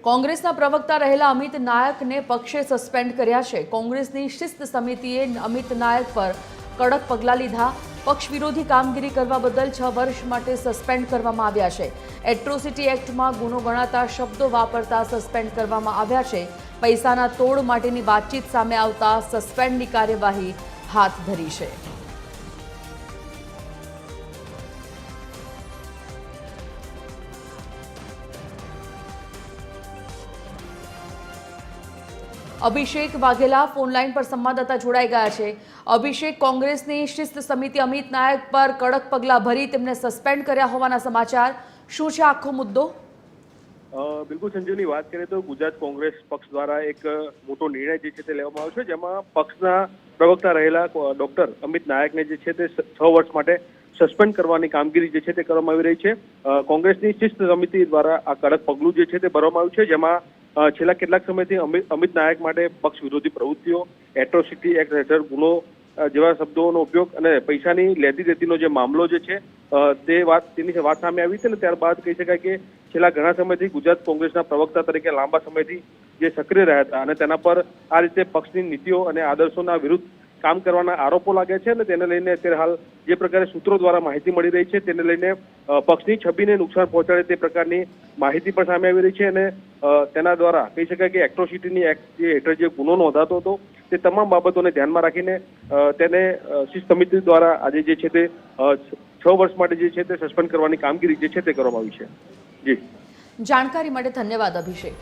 કોંગ્રેસના પ્રવક્તા રહેલા અમિત નાયકને પક્ષે સસ્પેન્ડ કર્યા છે। કોંગ્રેસની શિસ્ત સમિતિએ અમિત નાયક પર કડક પગલાં લીધા। પક્ષ વિરોધી કામગીરી કરવા બદલ 6 વર્ષ માટે સસ્પેન્ડ કરવામાં આવ્યા છે। એટ્રોસિટી એક્ટમાં ગુનો ગણાતા શબ્દો વાપરતા સસ્પેન્ડ કરવામાં આવ્યા છે। પૈસાના તોડ માટેની વાતચીત સામે આવતા સસ્પેન્ડની કાર્યવાહી હાથ ધરી છે। અભિષેક વાઘેલા ફોનલાઈન પર સંવાદદાતા જોડાઈ ગયા છે। અભિષેક, કોંગ્રેસની શિસ્ત સમિતિ અમિત નાયક પર કડક પગલાં ભરી તેમને સસ્પેન્ડ કર્યા હોવાના સમાચાર। શું છે આખો મુદ્દો? બિલકુલ સંજયની વાત કરીએ તો ગુજરાત કોંગ્રેસ પક્ષ દ્વારા એક મોટો નિર્ણય જે છે તે લેવામાં આવ્યો છે, જેમાં પક્ષના પ્રવક્તા રહેલા ડોક્ટર અમિત નાયકને જે છે તે 6 વર્ષ માટે સસ્પેન્ડ કરવાની કામગીરી જે છે તે કરવામાં આવી રહી છે। કોંગ્રેસની શિસ્ત સમિતિ દ્વારા આ કડક પગલું જે છે તે ભરવામાં આવ્યું છે, જેમાં છેલ્લા કેટલાક સમયથી અમિત નાયક માટે પક્ષ વિરોધી પ્રવૃત્તિઓ, એટ્રોસિટી એક્ટ હેઠળ ગુનો જેવા શબ્દોનો ઉપયોગ અને પૈસાની લેતી દેતીનો જે મામલો જે છે તેની વાત સામે આવી છે। અને ત્યારબાદ કહી શકાય કે છેલ્લા ઘણા સમયથી ગુજરાત કોંગ્રેસના પ્રવક્તા તરીકે લાંબા સમયથી જે સક્રિય રહ્યા હતા અને તેના પર આ રીતે પક્ષની નીતિઓ અને આદર્શોના વિરુદ્ધ કામ કરવાના આરોપો લાગ્યા છે। અને તેને લઈને અત્યારે હાલ જે પ્રકારે સૂત્રો દ્વારા માહિતી મળી રહી છે તેને લઈને પક્ષની છબીને નુકસાન પહોંચાડે તે પ્રકારની માહિતી પણ સામે આવી રહી છે। અને તેના દ્વારા કહી શકાય કે એટ્રોસિટીની એક્ટ જે હેઠળ જે ગુનો નોંધાતો હતો તે તમામ બાબતોને ધ્યાનમાં રાખીને તેને શિસ્ત સમિતિ દ્વારા આજે જે છે તે 6 વર્ષ માટે જે છે તે સસ્પેન્ડ કરવાની કામગીરી જે છે તે કરવામાં આવી છે। જી, જાણકારી માટે ધન્યવાદ અભિષેક।